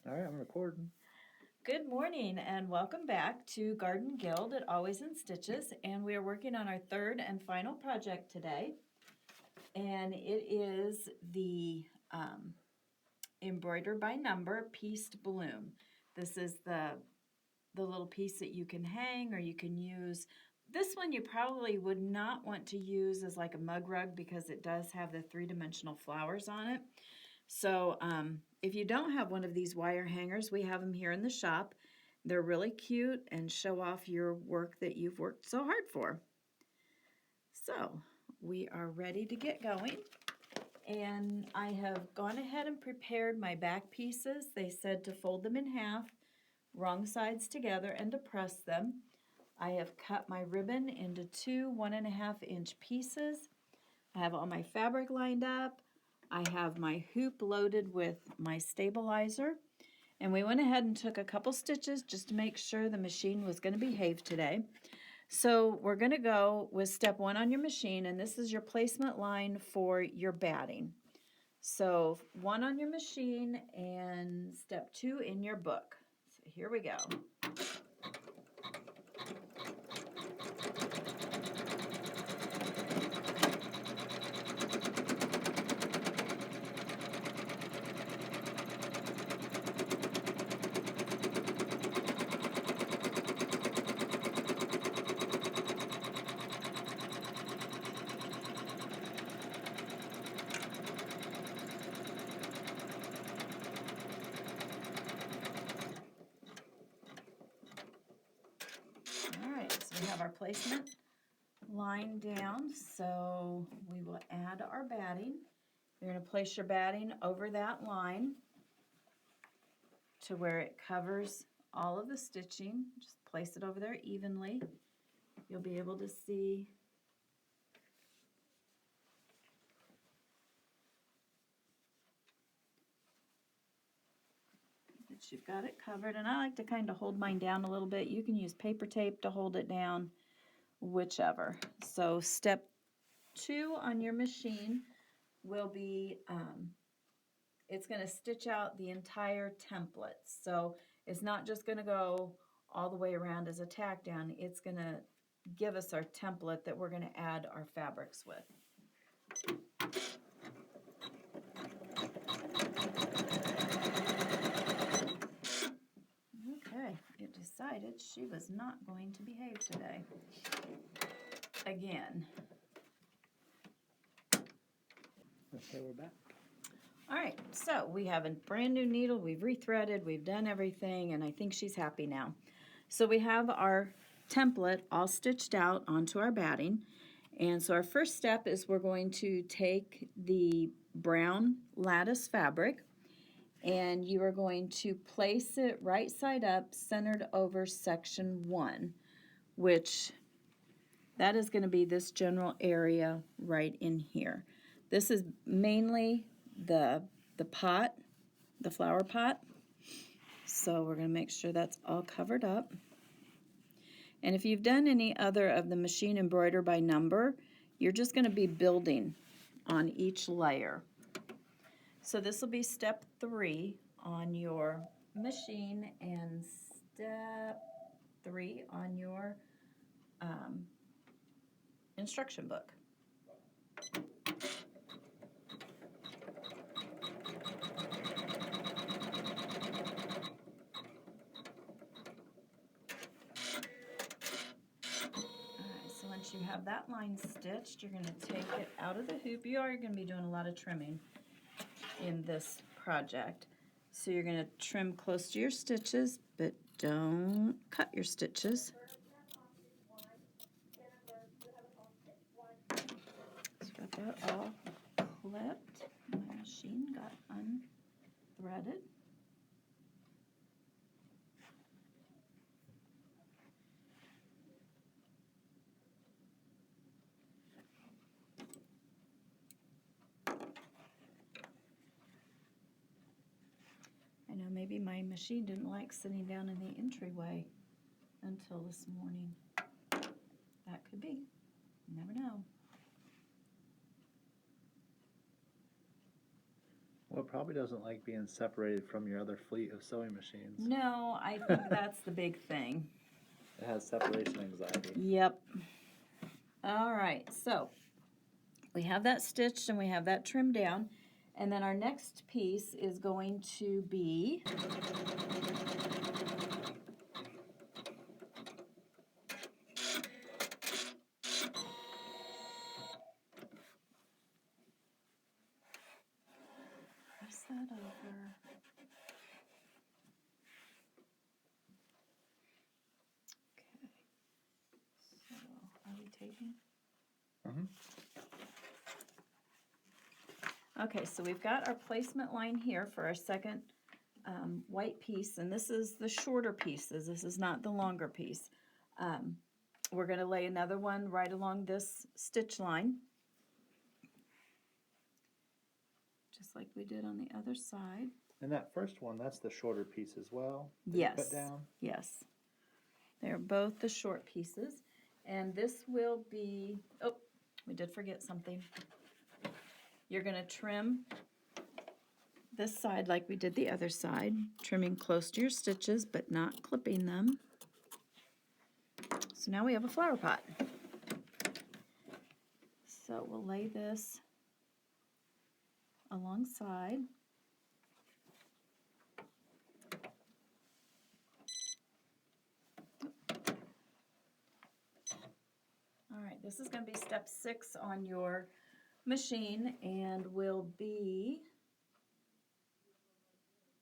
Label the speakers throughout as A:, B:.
A: All right, I'm recording.
B: Good morning and welcome back to Garden Guild at Always in Stitches, and we are working on our third and final project today, and it is the Embroider by Number pieced balloon. This is the little piece that you can hang or you can use. This one you probably would not want to use as like a mug rug because it does have the three-dimensional flowers on it. So if you don't have one of these wire hangers, we have them here in the shop. They're really cute and show off your work that you've worked so hard for. So we are ready to get going. And I have gone ahead and prepared my back pieces. They said to fold them in half, wrong sides together, and to press them. I have cut my ribbon into two 1.5-inch pieces. I have all my fabric lined up. I have my hoop loaded with my stabilizer. And we went ahead and took a couple stitches just to make sure the machine was going to behave today. So we're going to go with step 1 on your machine, and this is your placement line for your batting. So 1 on your machine and step 2 in your book. So here we go. We have our placement line down, so we will add our batting. You're going to place your batting over that line to where it covers all of the stitching. Just place it over there evenly. You'll be able to see that you've got it covered, and I like to kind of hold mine down a little bit. You can use paper tape to hold it down, whichever. So step 2 on your machine will be it's going to stitch out the entire template. So it's not just going to go all the way around as a tack down. It's going to give us our template that we're going to add our fabrics with. Okay, it decided she was not going to behave today. Again.
A: Okay, we're back.
B: All right, so we have a brand new needle. We've rethreaded, we've done everything, and I think she's happy now. So we have our template all stitched out onto our batting. And so our first step is we're going to take the brown lattice fabric and you are going to place it right side up, centered over section 1, which that is going to be this general area right in here. This is mainly the pot, the flower pot. So we're going to make sure that's all covered up. And if you've done any other of the machine embroider by number, you're just going to be building on each layer. So this will be step 3 on your machine and step 3 on your instruction book. Once you have that line stitched, you're going to take it out of the hoop. You are going to be doing a lot of trimming in this project. So you're going to trim close to your stitches, but don't cut your stitches. So got that all clipped. My machine got unthreaded. I know maybe my machine didn't like sitting down in the entryway until this morning. That could be. You never know.
A: Well, it probably doesn't like being separated from your other fleet of sewing machines.
B: No, I think that's the big thing.
A: It has separation anxiety.
B: Yep. All right, so we have that stitched and we have that trimmed down. And then our next piece is going to be press that over. Okay. So are we taping? Okay, so we've got our placement line here for our second white piece, and this is the shorter pieces. This is not the longer piece. We're going to lay another one right along this stitch line, just like we did on the other side.
A: And that first one, that's the shorter piece as well?
B: Yes.
A: Put down?
B: Yes. They're both the short pieces. And this will be, oh, we did forget something. You're going to trim this side like we did the other side, trimming close to your stitches but not clipping them. So now we have a flower pot. So we'll lay this alongside. All right, this is going to be step 6 on your machine and will be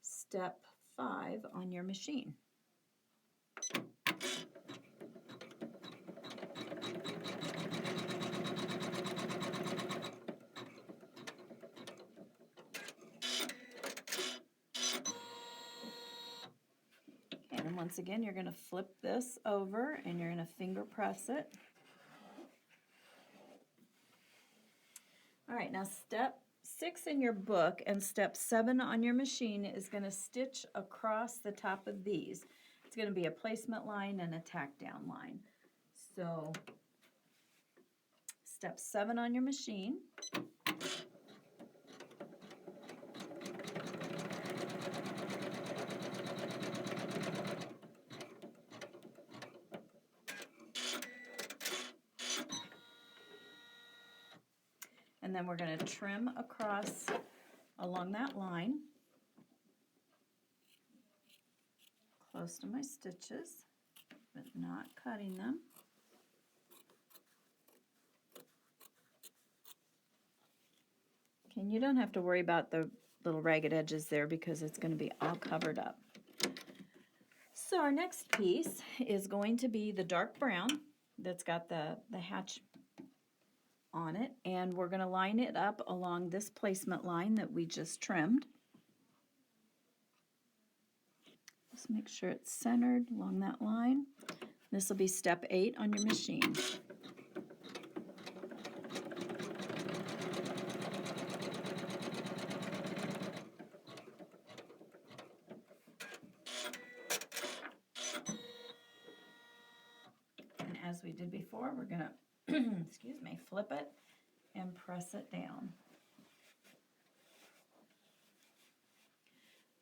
B: step 5 on your machine. And once again, you're going to flip this over and you're going to finger press it. All right, now step 6 in your book and step 7 on your machine is going to stitch across the top of these. It's going to be a placement line and a tack down line. So step 7 on your machine. And then we're going to trim across along that line, close to my stitches, but not cutting them. Okay, and you don't have to worry about the little ragged edges there because it's going to be all covered up. So our next piece is going to be the dark brown that's got the hatch on it, and we're going to line it up along this placement line that we just trimmed. Just make sure it's centered along that line. This will be step 8 on your machine. And as we did before, we're going to excuse me, flip it and press it down.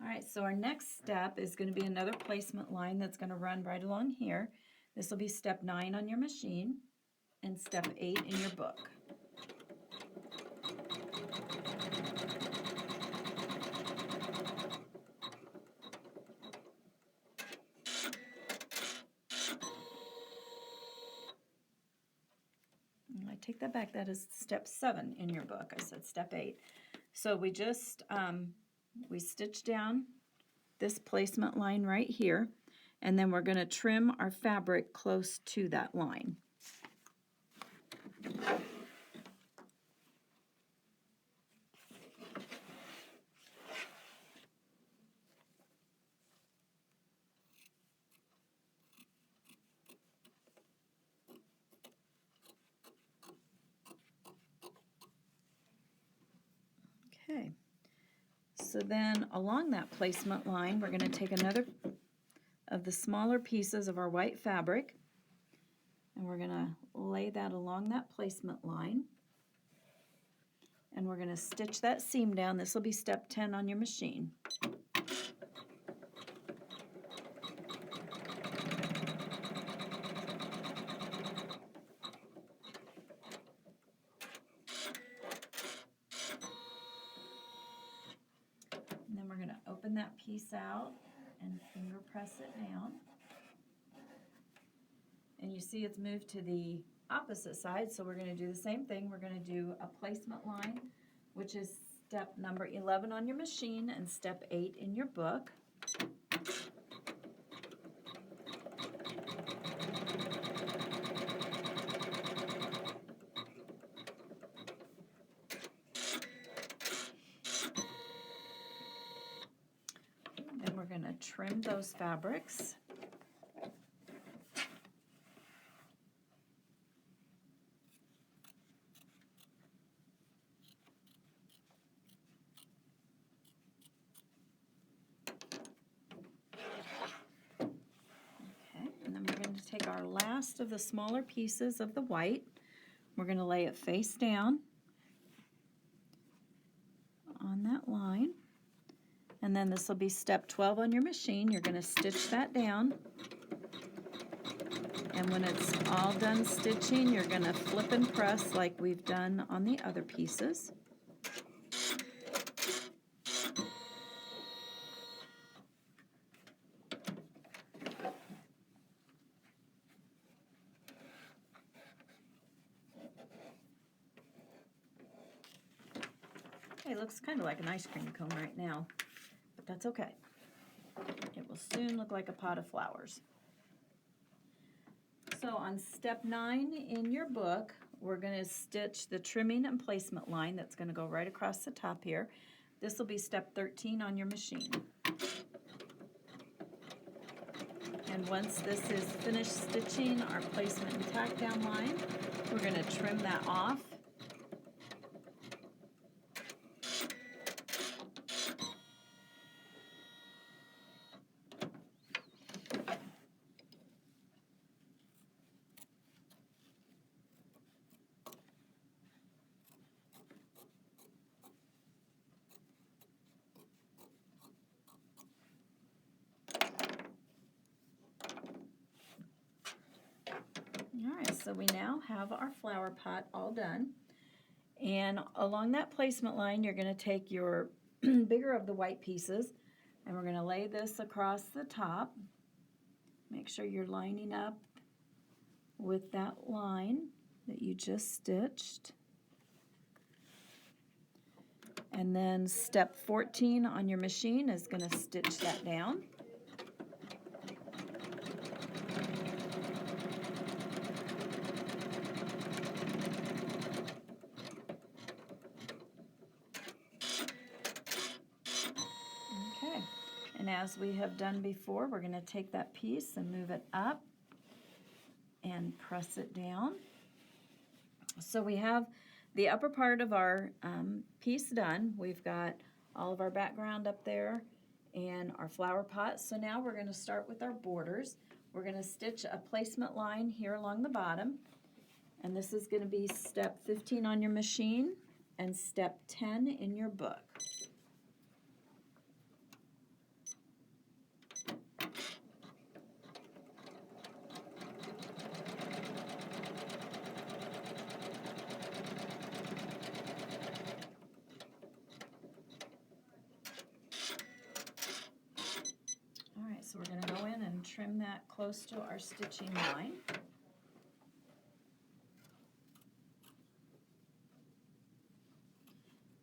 B: All right, so our next step is going to be another placement line that's going to run right along here. This will be step 9 on your machine and step 8 in your book. I take that back. That is step 7 in your book. I said step 8. So we just we stitch down this placement line right here, and then we're going to trim our fabric close to that line. Okay, so then along that placement line, we're going to take another of the smaller pieces of our white fabric, and we're going to lay that along that placement line. And we're going to stitch that seam down. This will be step 10 on your machine. And then we're going to open that piece out and finger press it down. And you see it's moved to the opposite side, so we're going to do the same thing. We're going to do a placement line, which is step number 11 on your machine and step 8 in your book. Then we're going to trim those fabrics. Take our last of the smaller pieces of the white. We're going to lay it face down on that line. And then this will be step 12 on your machine. You're going to stitch that down. And when it's all done stitching, you're going to flip and press like we've done on the other pieces. It looks kind of like an ice cream cone right now, but that's okay. It will soon look like a pot of flowers. So on step 9 in your book, we're going to stitch the trimming and placement line that's going to go right across the top here. This will be step 13 on your machine. And once this is finished stitching our placement and tack down line, we're going to trim that off. Alright, so we now have our flower pot all done. And along that placement line, you're going to take your bigger of the white pieces, and we're going to lay this across the top. Make sure you're lining up with that line that you just stitched. And then step 14 on your machine is going to stitch that down. And as we have done before, we're going to take that piece and move it up and press it down. So we have the upper part of our piece done. We've got all of our background up there and our flower pot. So now we're going to start with our borders. We're going to stitch a placement line here along the bottom. And this is going to be step 15 on your machine and step 10 in your book. So we're going to go in and trim that close to our stitching line.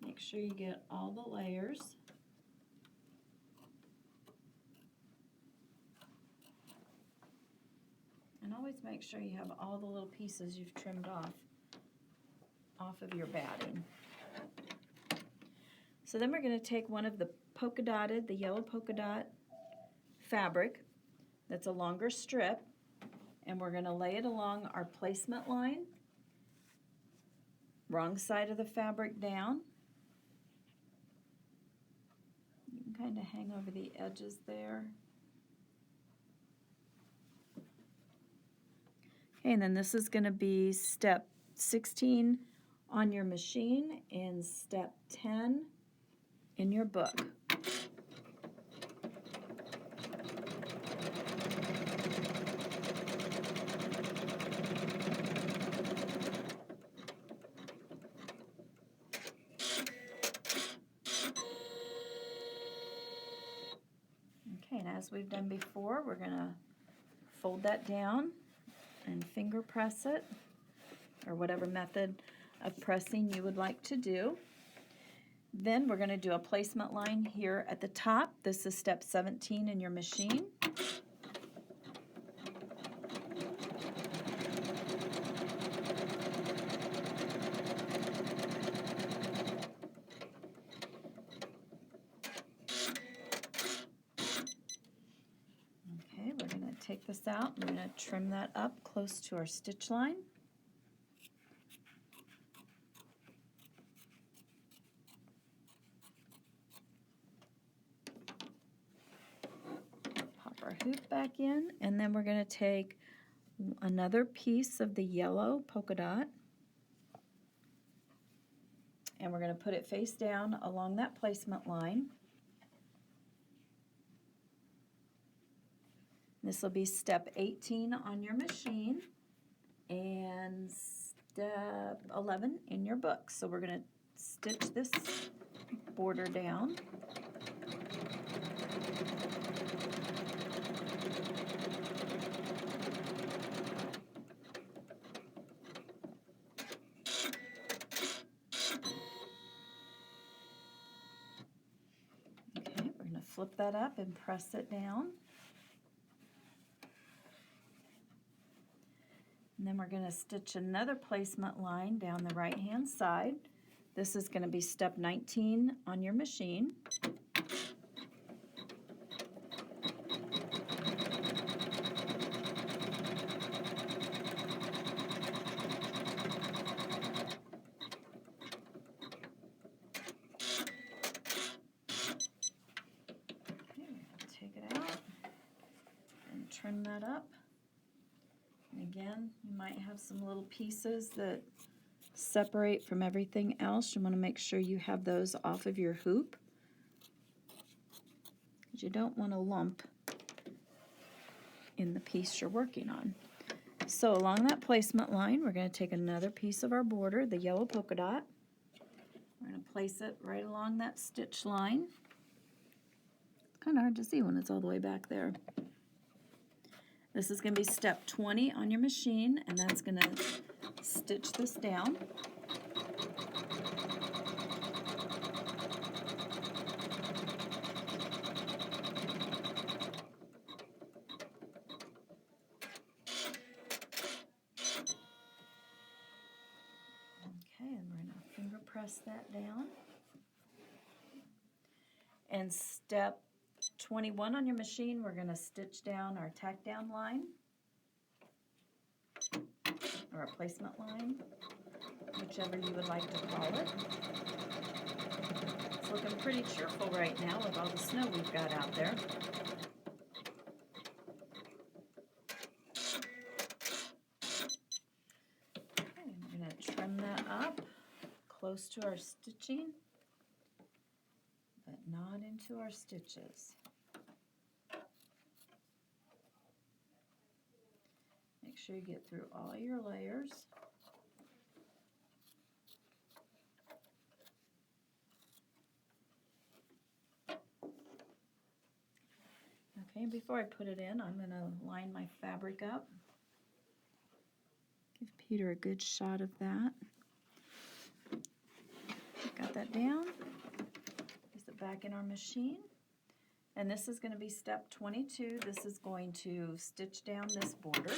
B: Make sure you get all the layers. And always make sure you have all the little pieces you've trimmed off of your batting. So then we're going to take one of the polka dotted, the yellow polka dot fabric that's a longer strip, and we're going to lay it along our placement line, wrong side of the fabric down. You can kind of hang over the edges there. Okay, and then this is going to be step 16 on your machine in step 10 in your book. Okay, and as we've done before, we're going to fold that down and finger press it, or whatever method of pressing you would like to do. Then we're going to do a placement line here at the top. This is step 17 in your machine. Okay, we're going to take this out. We're going to trim that up close to our stitch line. Pop our hoop back in, and then we're going to take another piece of the yellow polka dot, and we're going to put it face down along that placement line. This will be step 18 on your machine and step 11 in your book. So we're going to stitch this border down. Okay, we're going to flip that up and press it down. And then we're going to stitch another placement line down the right-hand side. This is going to be step 19 on your machine. Okay, we're going to take it out and trim that up. And again, you might have some little pieces that separate from everything else. You want to make sure you have those off of your hoop, because you don't want a lump in the piece you're working on. So along that placement line, we're going to take another piece of our border, the yellow polka dot. We're going to place it right along that stitch line. It's kind of hard to see when it's all the way back there. This is going to be step 20 on your machine, and that's going to stitch this down. Okay, and we're going to finger press that down. And step 21 on your machine, we're going to stitch down our tack down line, or a placement line, whichever you would like to call it. It's looking pretty cheerful right now with all the snow we've got out there. Okay, we're going to trim that up close to our stitching, but not into our stitches. Make sure you get through all your layers. Okay, before I put it in, I'm going to line my fabric up. Give Peter a good shot of that. Got that down. Place it back in our machine. And this is going to be step 22. This is going to stitch down this border.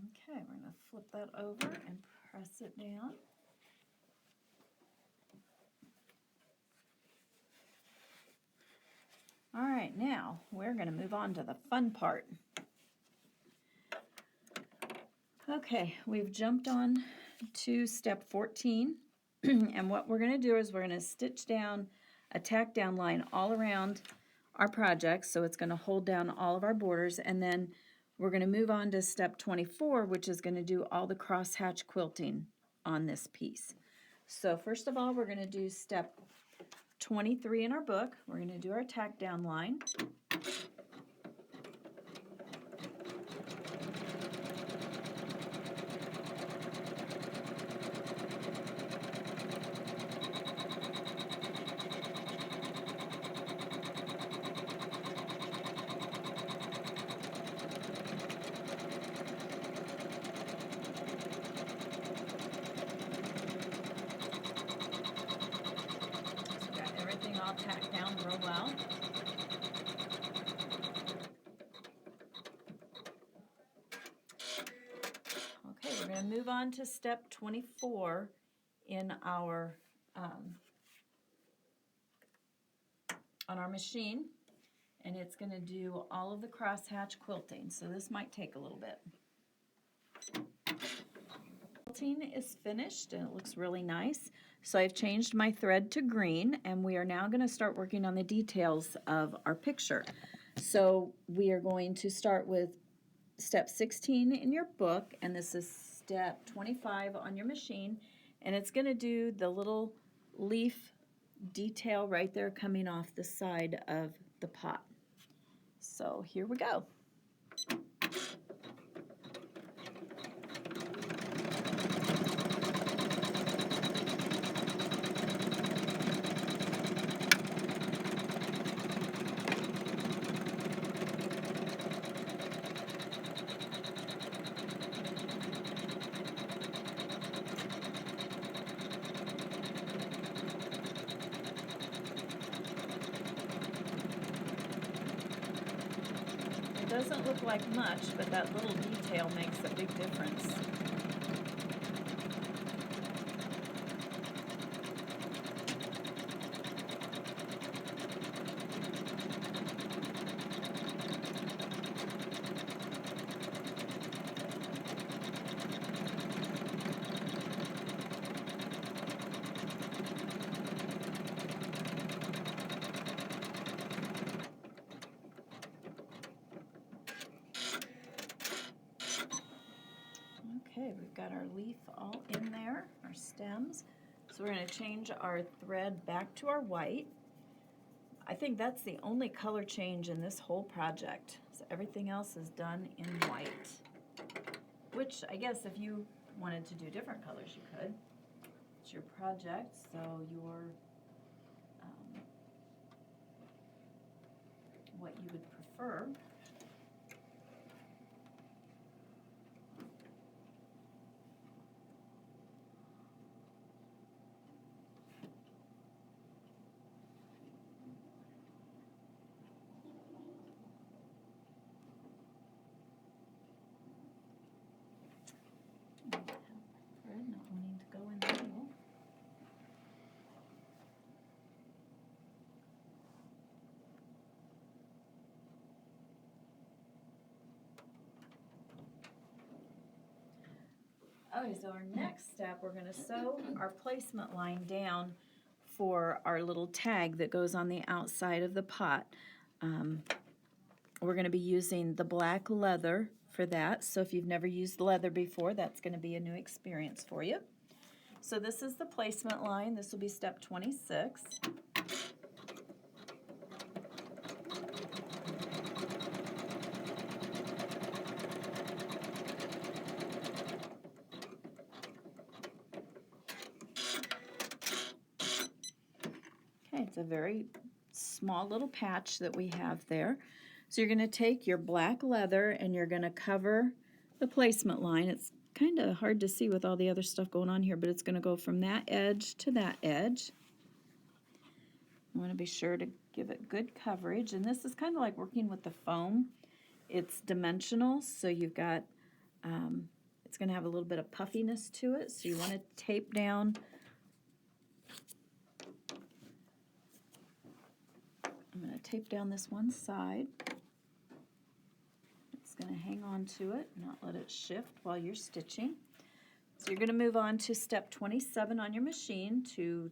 B: Okay, we're going to flip that over and press it down. All right, now we're going to move on to the fun part. Okay, we've jumped on to step 14. And what we're going to do is we're going to stitch down a tack down line all around our project, so it's going to hold down all of our borders, and then we're going to move on to step 24, which is going to do all the crosshatch quilting on this piece. So first of all, we're going to do step 23 in our book. We're going to do our tack down line. All tacked down real well. Okay, we're going to move on to step 24 in our on our machine, and it's going to do all of the crosshatch quilting. So this might take a little bit. Quilting is finished and it looks really nice. So I've changed my thread to green, and we are now going to start working on the details of our picture. So we are going to start with step 16 in your book, and this is step 25 on your machine, and it's going to do the little leaf detail right there coming off the side of the pot. So here we go. Doesn't look like much, but that little detail makes a big difference. Okay, we've got our leaf all in there, our stems. So we're going to change our thread back to our white. I think that's the only color change in this whole project. So everything else is done in white. Which I guess if you wanted to do different colors, you could. It's your project, so your what you would prefer. Thread not wanting to go in the middle. Okay, so our next step, we're going to sew our placement line down for our little tag that goes on the outside of the pot. We're going to be using the black leather for that, so if you've never used leather before, that's going to be a new experience for you. So this is the placement line. This will be step 26. Okay, it's a very small little patch that we have there. So you're going to take your black leather and you're going to cover the placement line. It's kind of hard to see with all the other stuff going on here, but it's going to go from that edge to that edge. I want to be sure to give it good coverage, and this is kind of like working with the foam. It's dimensional, so you've got, it's going to have a little bit of puffiness to it, so you want to tape down. I'm going to tape down this one side. It's going to hang on to it, not let it shift while you're stitching. So you're going to move on to step 27 on your machine to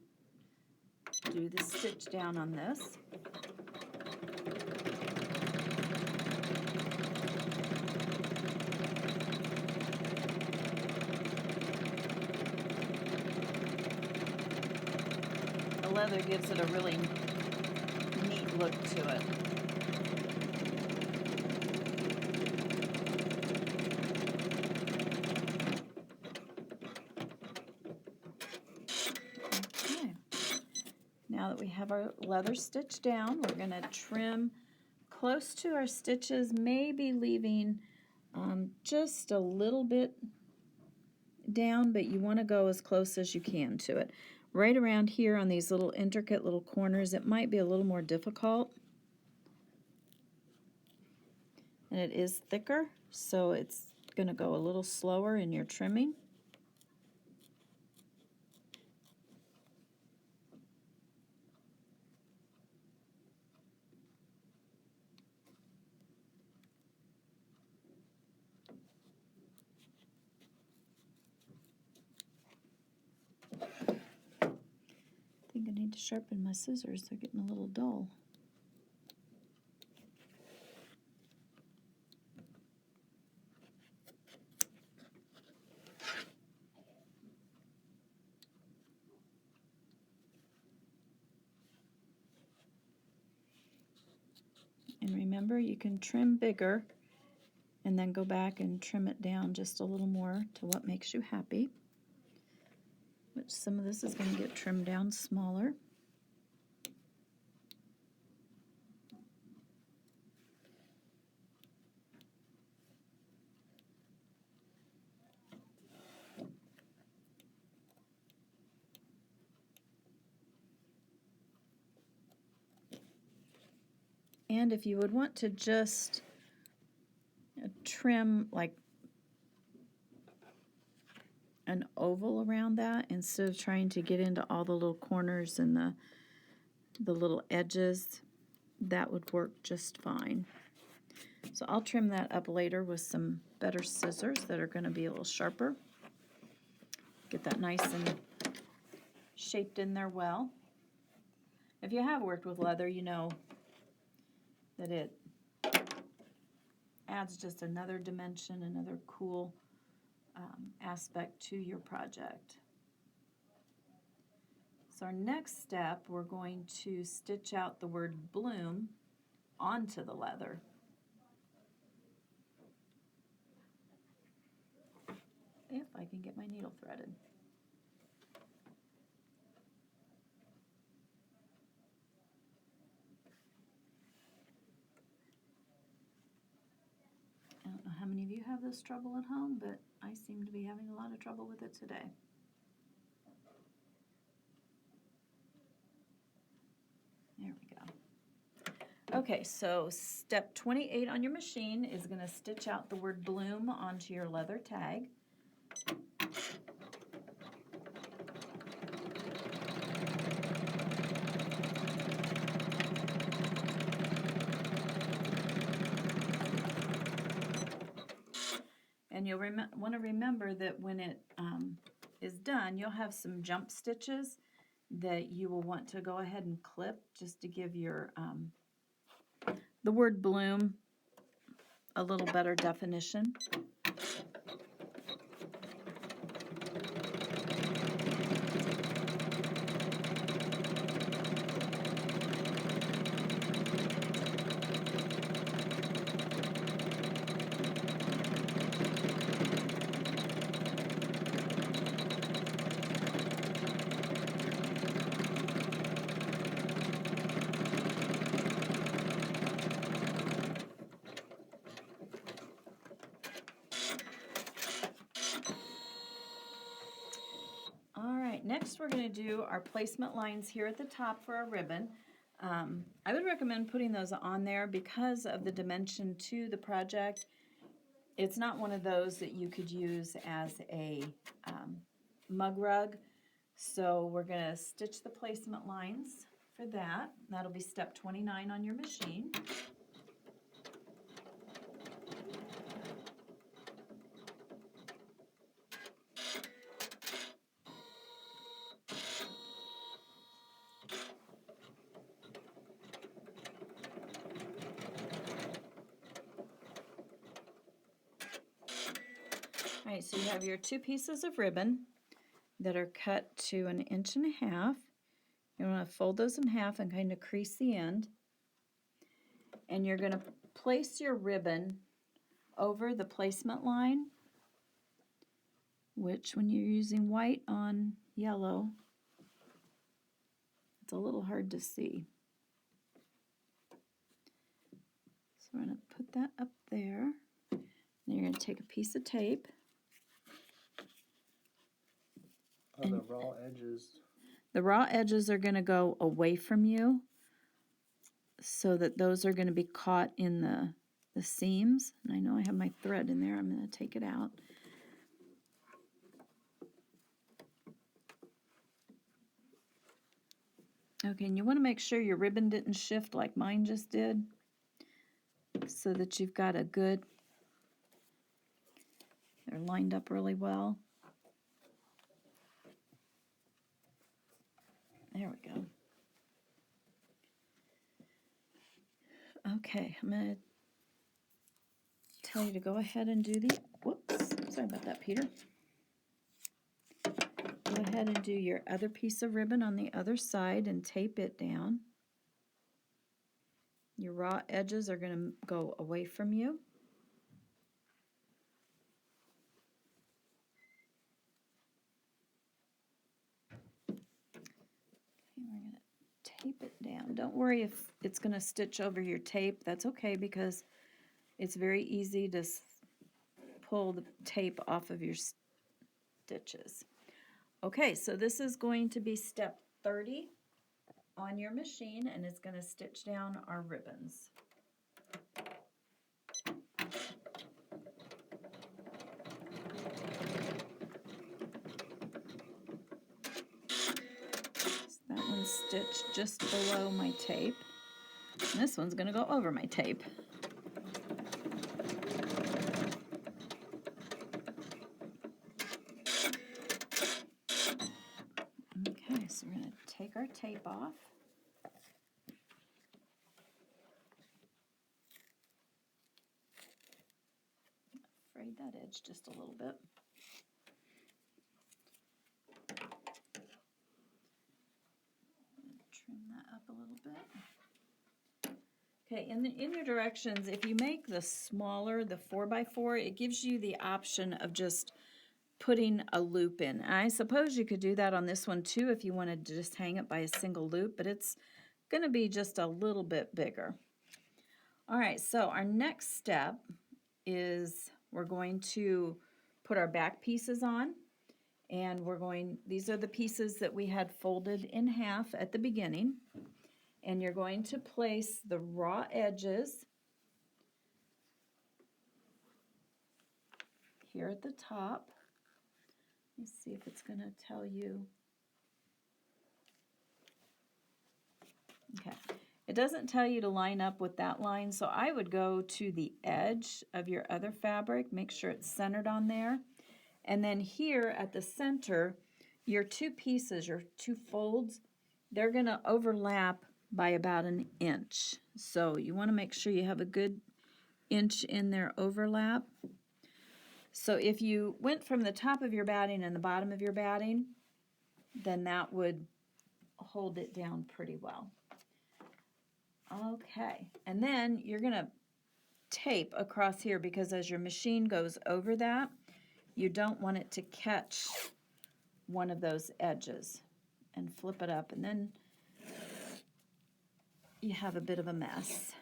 B: do the stitch down on this. The leather gives it a really neat look to it. Okay. Now that we have our leather stitched down, we're going to trim close to our stitches, maybe leaving just a little bit down, but you want to go as close as you can to it. Right around here on these little intricate little corners, it might be a little more difficult. And it is thicker, so it's going to go a little slower in your trimming. I think I need to sharpen my scissors. They're getting a little dull. And remember, you can trim bigger and then go back and trim it down just a little more to what makes you happy. Which some of this is going to get trimmed down smaller. And if you would want to just trim like an oval around that instead of trying to get into all the little corners and the little edges, that would work just fine. So I'll trim that up later with some better scissors that are going to be a little sharper. Get that nice and shaped in there well. If you have worked with leather, you know that it adds just another dimension, another cool aspect to your project. So our next step, we're going to stitch out the word bloom onto the leather. If I can get my needle threaded. I don't know how many of you have this trouble at home, but I seem to be having a lot of trouble with it today. There we go. Okay, so step 28 on your machine is going to stitch out the word bloom onto your leather tag. And you'll want to remember that when it is done, you'll have some jump stitches that you will want to go ahead and clip just to give your the word bloom a little better definition. Next, we're going to do our placement lines here at the top for our ribbon. I would recommend putting those on there because of the dimension to the project. It's not one of those that you could use as a mug rug, so we're going to stitch the placement lines for that. That'll be step 29 on your machine. right, so you have your 2 pieces of ribbon that are cut to 1.5 inches. You want to fold those in half and kind of crease the end. And you're going to place your ribbon over the placement line, which when you're using white on yellow, it's a little hard to see. So we're going to put that up there. Then you're going to take a piece of tape.
A: Oh, the raw edges.
B: The raw edges are going to go away from you so that those are going to be caught in the seams. And I know I have my thread in there. I'm going to take it out. Okay, and you want to make sure your ribbon didn't shift like mine just did, so that you've got a good, they're lined up really well. There we go. Okay, I'm going to tell you to go ahead and do the, whoops, sorry about that, Peter. Go ahead and do your other piece of ribbon on the other side and tape it down. Your raw edges are going to go away from you. Okay, we're going to tape it down. Don't worry if it's going to stitch over your tape. That's okay, because it's very easy to pull the tape off of your stitches. Okay, so this is going to be step 30 on your machine, and it's going to stitch down our ribbons. So that one's stitched just below my tape. And this one's going to go over my tape. Okay, so we're going to take our tape off. Frayed that edge just a little bit. Trim that up a little bit. Okay, in your directions, if you make the smaller, the 4x4, it gives you the option of just putting a loop in. And I suppose you could do that on this one too if you wanted to just hang it by a single loop, but it's going to be just a little bit bigger. All right, so our next step is we're going to put our back pieces on, and these are the pieces that we had folded in half at the beginning, and you're going to place the raw edges here at the top. Let's see if it's going to tell you. Okay. It doesn't tell you to line up with that line, so I would go to the edge of your other fabric, make sure it's centered on there. And then here at the center, your 2 pieces, your 2 folds, they're going to overlap by about 1 inch. So you want to make sure you have a good inch in their overlap. So if you went from the top of your batting and the bottom of your batting, then that would hold it down pretty well. Okay, and then you're going to tape across here, because as your machine goes over that, you don't want it to catch one of those edges, and flip it up, and then you have a bit of a mess.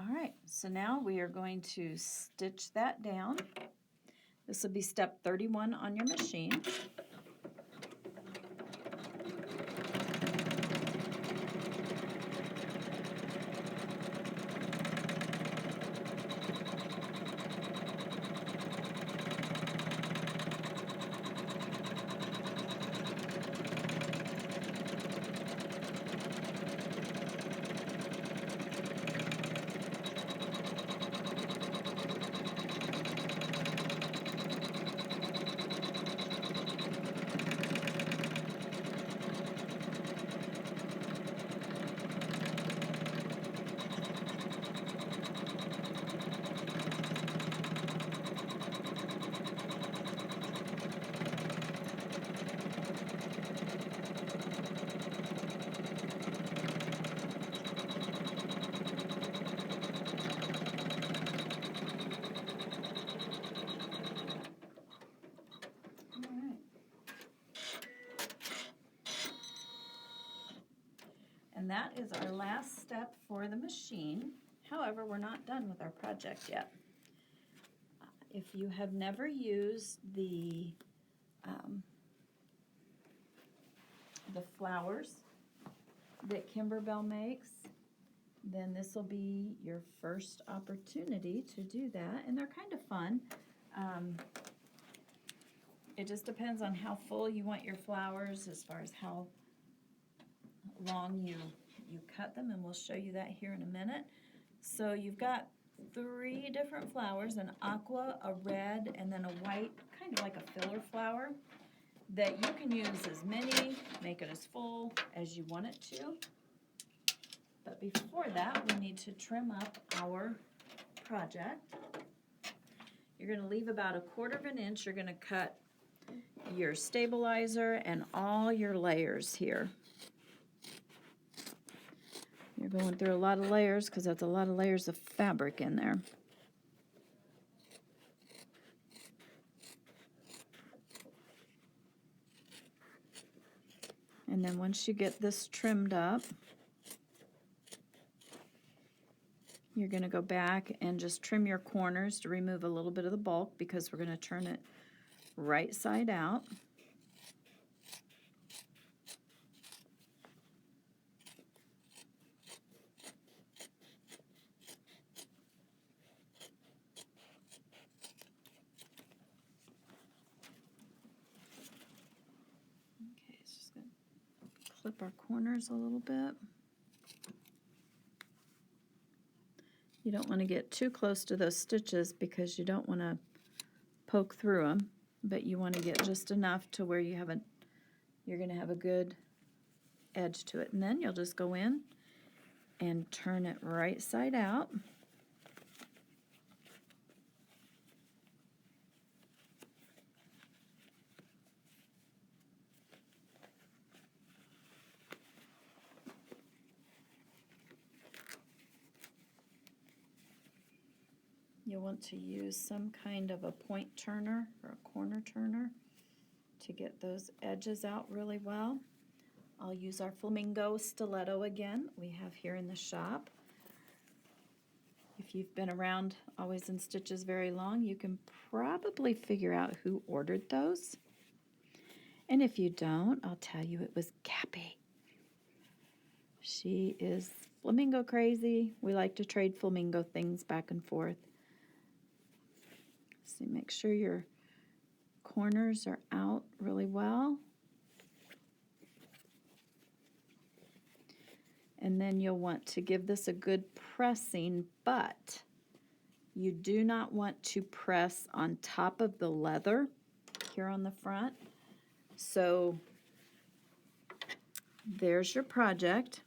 B: All right, so now we are going to stitch that down. This will be step 31 on your machine. And that is our last step for the machine. However, we're not done with our project yet. If you have never used the flowers that Kimberbell makes, then this will be your first opportunity to do that, and they're kind of fun. It just depends on how full you want your flowers as far as how long you cut them, and we'll show you that here in a minute. So you've got 3 different flowers, an aqua, a red, and then a white, kind of like a filler flower, that you can use as many, make it as full as you want it to. But before that, we need to trim up our project. You're going to leave about 1/4 inch. You're going to cut your stabilizer and all your layers here. You're going through a lot of layers because that's a lot of layers of fabric in there. And then once you get this trimmed up, you're going to go back and just trim your corners to remove a little bit of the bulk because we're going to turn it right side out. Okay, so just going to clip our corners a little bit. You don't want to get too close to those stitches because you don't want to poke through them, but you want to get just enough to where you're going to have a good edge to it. And then you'll just go in and turn it right side out. You'll want to use some kind of a point turner or a corner turner to get those edges out really well. I'll use our flamingo stiletto again we have here in the shop. If you've been around Always in Stitches very long, you can probably figure out who ordered those. And if you don't, I'll tell you it was Cappy. She is flamingo crazy. We like to trade flamingo things back and forth. So make sure your corners are out really well. And then you'll want to give this a good pressing, but you do not want to press on top of the leather here on the front. So there's your project.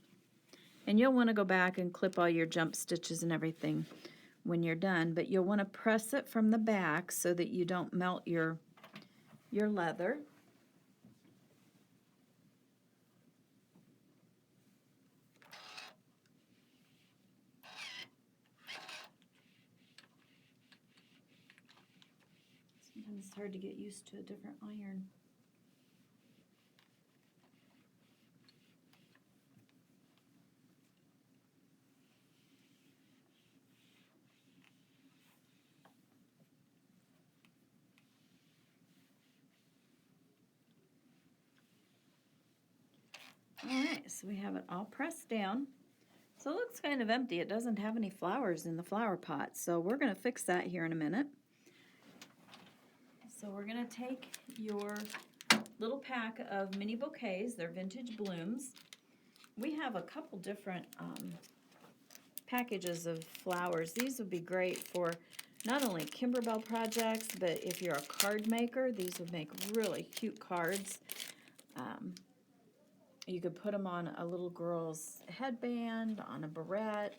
B: And you'll want to go back and clip all your jump stitches and everything when you're done, but you'll want to press it from the back so that you don't melt your leather. Sometimes it's hard to get used to a different iron. Alright, so we have it all pressed down. So it looks kind of empty. It doesn't have any flowers in the flower pot. So we're going to fix that here in a minute. So we're going to take your little pack of mini bouquets. They're vintage blooms. We have a couple different packages of flowers. These would be great for not only Kimberbell projects, but if you're a card maker, these would make really cute cards. You could put them on a little girl's headband, on a barrette.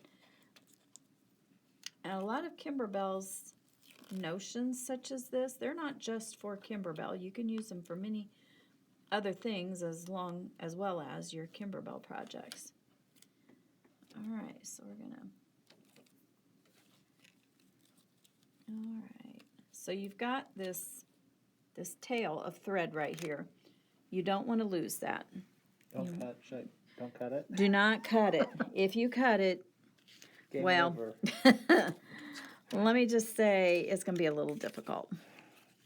B: And a lot of Kimberbell's notions such as this, they're not just for Kimberbell. You can use them for many other things as well as your Kimberbell projects. Alright, so we're gonna... Alright, so you've got this tail of thread right here. You don't want to lose that.
A: Don't cut, should Don't cut it.
B: Do not cut it. If you cut it,
A: Game
B: well,
A: over.
B: let me just say it's going to be a little difficult.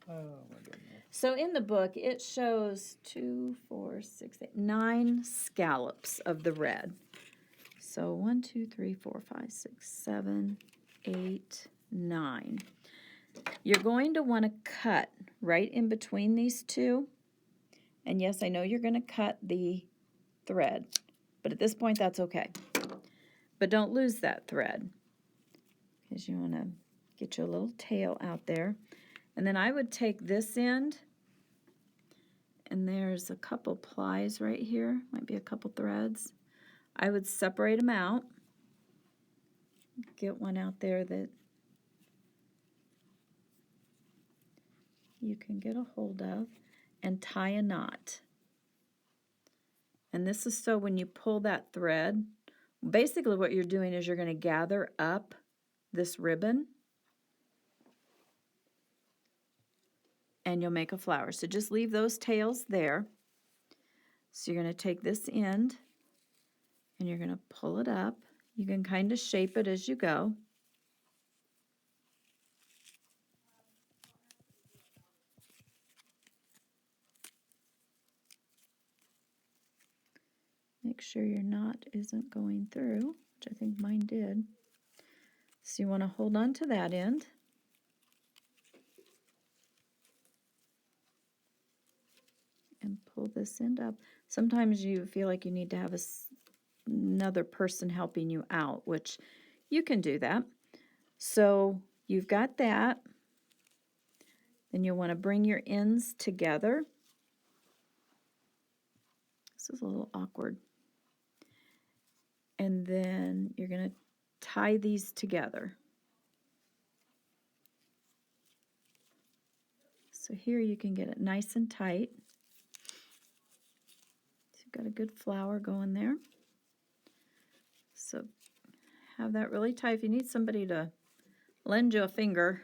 A: Oh my goodness.
B: So in the book, it shows 9 scallops of the red. So 1, 2, 3, 4, 5, 6, 7, 8, 9. You're going to want to cut right in between these two. And yes, I know you're going to cut the thread, but at this point that's okay. But don't lose that thread, because you want to get your little tail out there. And then I would take this end, and there's a couple plies right here, might be a couple threads. I would separate them out, get one out there that you can get a hold of, and tie a knot. And this is so when you pull that thread, basically what you're doing is you're going to gather up this ribbon and you'll make a flower. So just leave those tails there. So you're going to take this end and you're going to pull it up. You can kind of shape it as you go. Make sure your knot isn't going through, which I think mine did. So you want to hold on to that end. And pull this end up. Sometimes you feel like you need to have another person helping you out, which you can do that. So you've got that. Then you'll want to bring your ends together. This is a little awkward. And then you're going to tie these together. So here you can get it nice and tight. So you've got a good flower going there. So have that really tight. If you need somebody to lend you a finger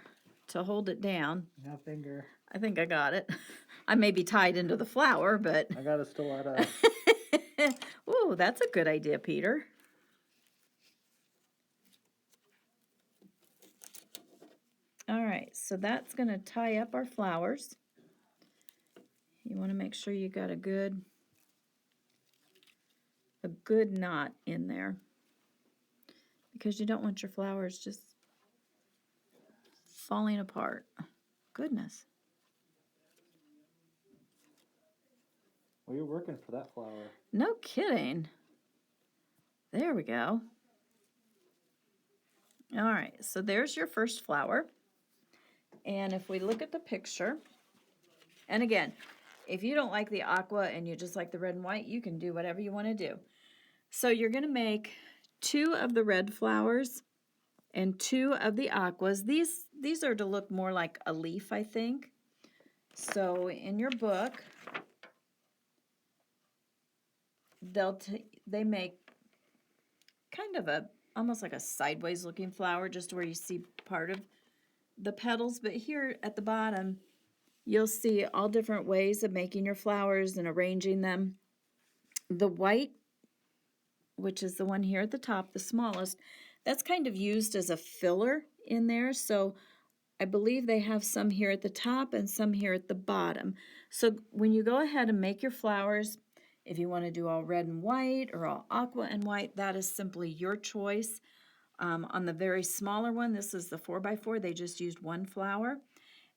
B: to hold it down.
A: No finger.
B: I think I got it. I may be tied into the flower, but...
A: I got a stiletto.
B: Ooh, that's a good idea, Peter. All right, so that's going to tie up our flowers. You want to make sure you got a good knot in there, because you don't want your flowers just falling apart. Goodness.
A: Well, you're working for that flower.
B: No kidding. There we go. All right, so there's your first flower. And if we look at the picture, and again, if you don't like the aqua and you just like the red and white, you can do whatever you want to do. So you're going to make 2 of the red flowers and 2 of the aquas. These are to look more like a leaf, I think. So in your book, they make kind of almost like a sideways looking flower, just where you see part of the petals. But here at the bottom, you'll see all different ways of making your flowers and arranging them. The white, which is the one here at the top, the smallest, that's kind of used as a filler in there. So I believe they have some here at the top and some here at the bottom. So when you go ahead and make your flowers, if you want to do all red and white or all aqua and white, that is simply your choice. On the very smaller one, this is the 4x4, they just used 1 flower.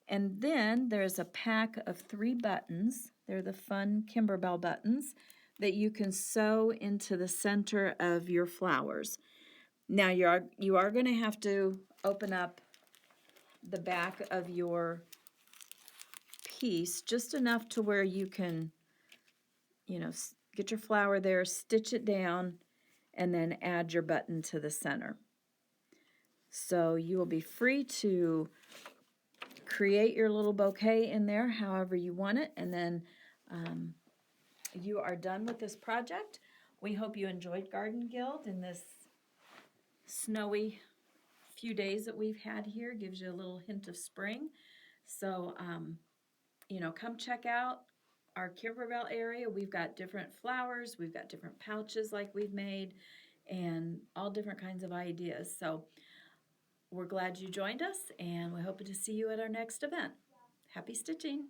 B: And then there's a pack of 3 buttons. They're the fun Kimberbell buttons that you can sew into the center of your flowers. Now you are going to have to open up the back of your piece just enough to where you can, get your flower there, stitch it down, and then add your button to the center. So you will be free to create your little bouquet in there however you want it, and then you are done with this project. We hope you enjoyed Garden Guild in this snowy few days that we've had here. Gives you a little hint of spring. So, come check out our Kimberbell area, we've got different flowers, we've got different pouches like we've made, and all different kinds of ideas. So we're glad you joined us, and we hope to see you at our next event. Happy stitching!